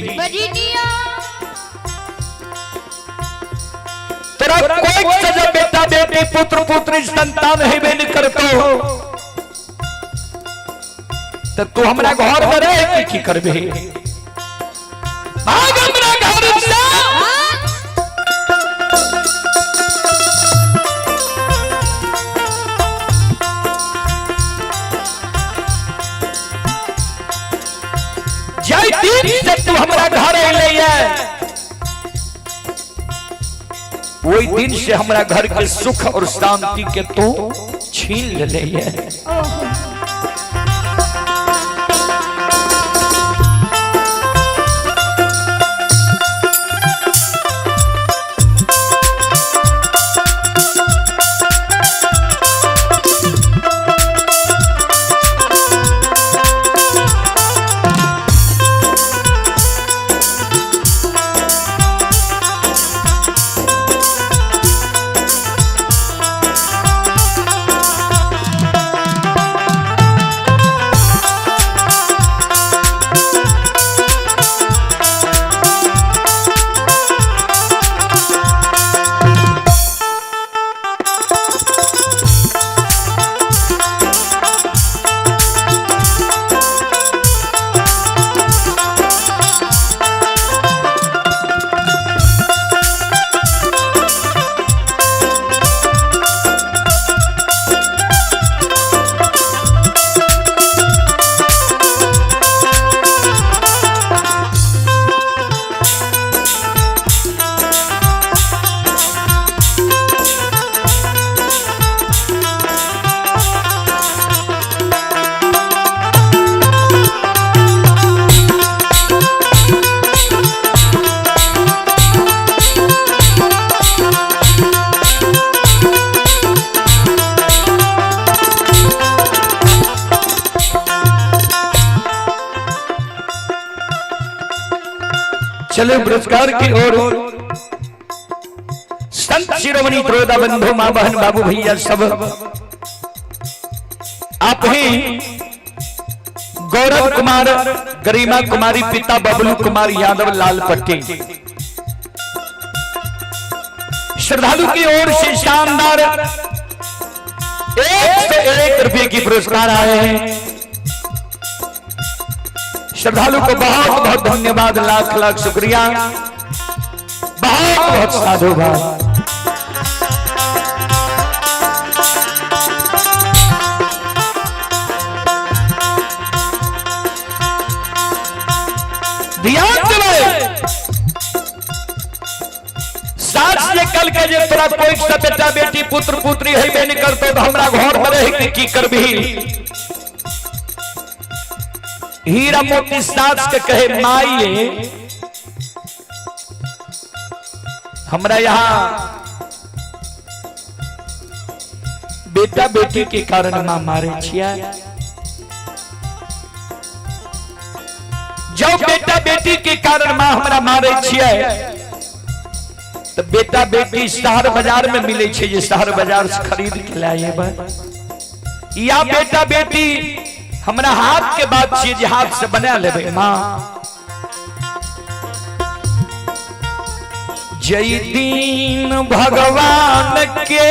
तोरा कोई सजा बेटा बेटी पुत्र पुत्री संतान हेबे नहीं करतो, तो तू हमरा घर में रह के की करबे? भाग हमरा घर से। जय दिन से तू हमरा घर अइले है, वही दिन से हमरा घर के सुख और शांति के तो छीन ले है। चले पुरस्कार की ओर। संत शिरोमणि श्रोता बंधु, मां बहन बाबू भैया सब आप हैं गौरव कुमार, गरिमा कुमारी, पिता बबलू कुमार यादव, लाल पट्टी। श्रद्धालु की ओर से शानदार 101 रुपए की पुरस्कार आए हैं। श्रद्धालु को बहुत बहुत धन्यवाद, लाख लाख शुक्रिया, बहुत बहुत साधुवाद। साथ से कल के जे तोरा कोई सा बेटा बेटी पुत्र पुत्री है नहीं करतो तो हमरा घर में रह के की करबी? हीरा मोती सास के कहे माई हमरा यहाँ बेटा बेटी के कारण मां मारे छिया। जो बेटा बेटी के कारण मां हमरा मारे छिया तो बेटा बेटी शहर बाजार में मिले छे, जे शहर बाजार से खरीद के लाए बा, या बेटा बेटी हमरा हाथ के बात छे जे हाथ से बना लेबे मां। जय दीन भगवान के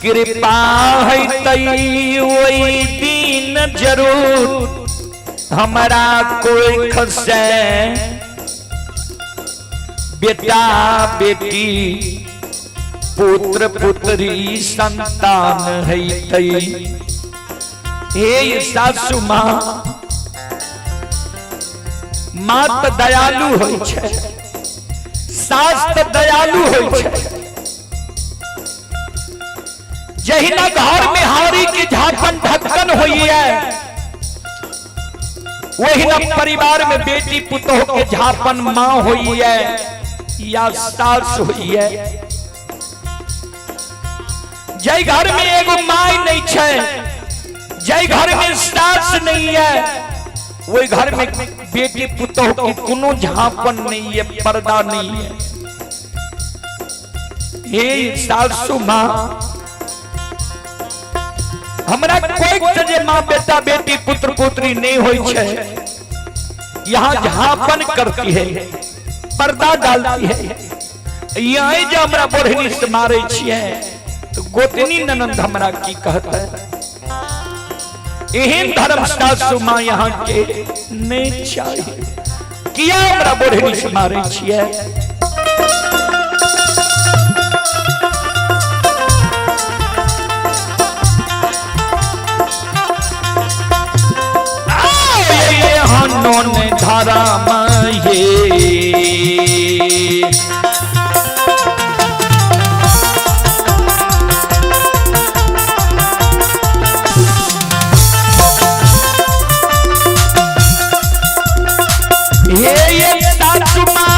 कृपा है तई वही दिन जरूर हमारा कोई खसे बेटा बेटी पुत्र पुत्री संतान है तई। हे सासु मां मां तो दयालु होय छै, सास तो दयालु होय छै। जहिना घर में हारी की झापन ढक्कन हुई है, वही न परिवार में बेटी पुतोह के झापन मां हुई है या सास हुई है। जय घर में एगो माई नहीं है, जय घर में सास नहीं है, वही घर में बेटी पुतोह की कोनो झापन नहीं है, पर्दा नहीं है। हे सासु मां हमरा कोई सजे मां बेटा बेटी पुत्र पुत्री नहीं होई छे, यहाँ झापन करती है, पर्दा डालती है। यहाँ जो हमरा बोरहनी से मारे छिए तो गोतनी ननंद हमरा की कहता है। एहन धर्म सासु मां यहाँ के नहीं चाहिए, किया हमरा बोरहनी से मारे छिए। ने धारा माये ये सासु मां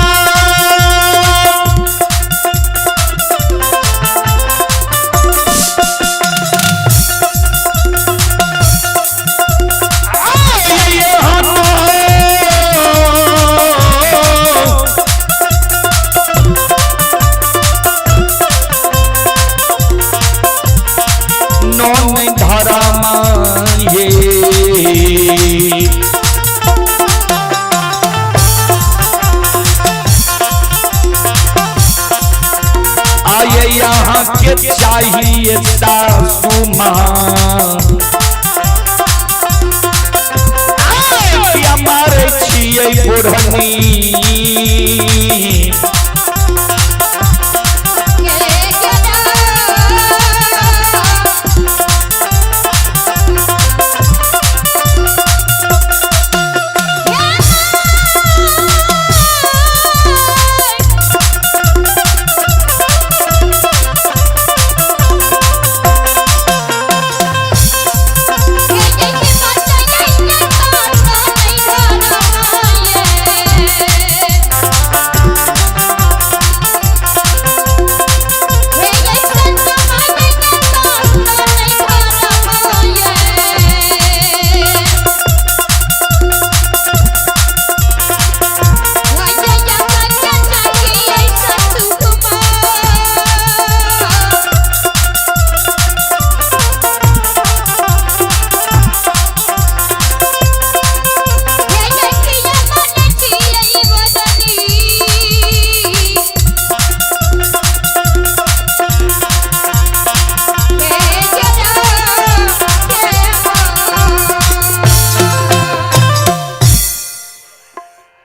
चाहिए सासु मां मारे छिए बोरहनी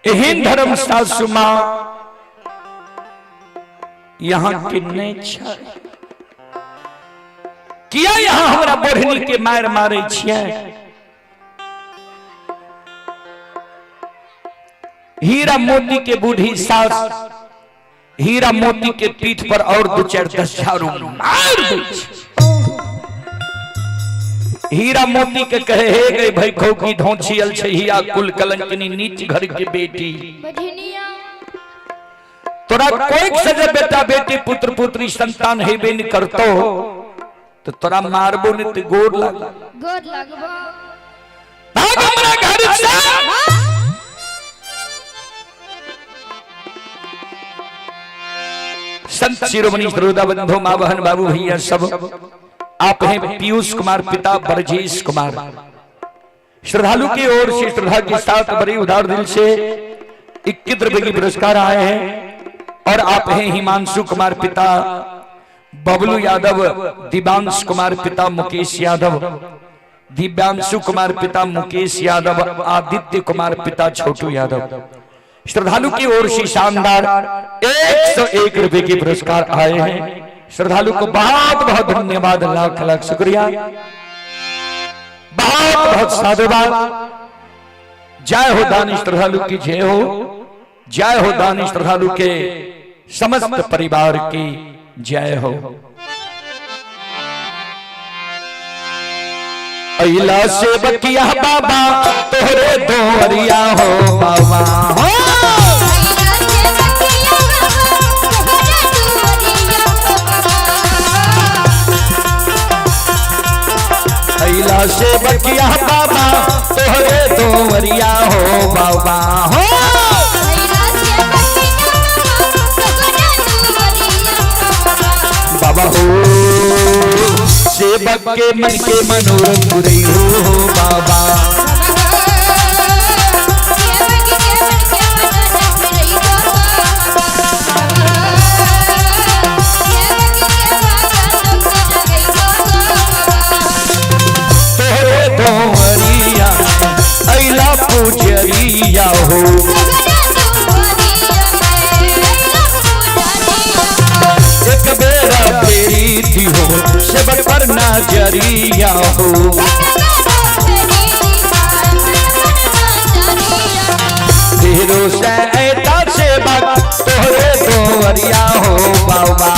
एहन धर्म सासु मां यहाँ के नहीं छै, किया यहाँ हमरा बोरहनी के मार मारे छिए। हीरा मोती के बूढ़ी सास हीरा मोती के पीठ पर और दो चार 10 झाड़ू मार दै छै। हीरा मोती के कहे हे गए भाई खो की धौंचियल छहिया कुल कलंकनी नीच घर की बेटी बधिनिया तोरा कोई सजे बेटा बेटी पुत्र पुत्री संतान है बेन करतो तो तोरा मारबो ने ते गोर लगबो भाग हमरा घर से संत शिरोमणि सरोदा बंधु मां बहन बाबू भैया सब आप हैं पीयूष कुमार पिता बरजेश कुमार श्रद्धालु की ओर से श्रद्धा के साथ बड़े उदार दिल से 21 रुपए की पुरस्कार आए हैं और आप हैं हिमांशु कुमार पिता बबलू यादव दिव्यांश कुमार पिता मुकेश यादव दिव्यांशु कुमार पिता मुकेश यादव आदित्य कुमार पिता छोटू यादव श्रद्धालु की ओर से शानदार 101 रुपए के पुरस्कार आए हैं श्रद्धालु को बहुत बहुत धन्यवाद लाख लाख शुक्रिया बहुत बहुत साधुवाद जय हो दानी श्रद्धालु की जय हो दानी श्रद्धालु के समस्त परिवार की जय हो अइला से बकिया बाबा तोहरे दोरिया हो बाबा हो अइला से बकिया बाबा तोहरे दोरिया हो बाबा हो बाबा हो सेवक के मन के मनोरथ पूरी हो बाबा तोहरे दोरिया अइला पूजरिया हो एक बेरा फेरी थी हो सब पर नजरिया हो तेरो से ऐता सेवक तोहरे दोरिया हो बाबा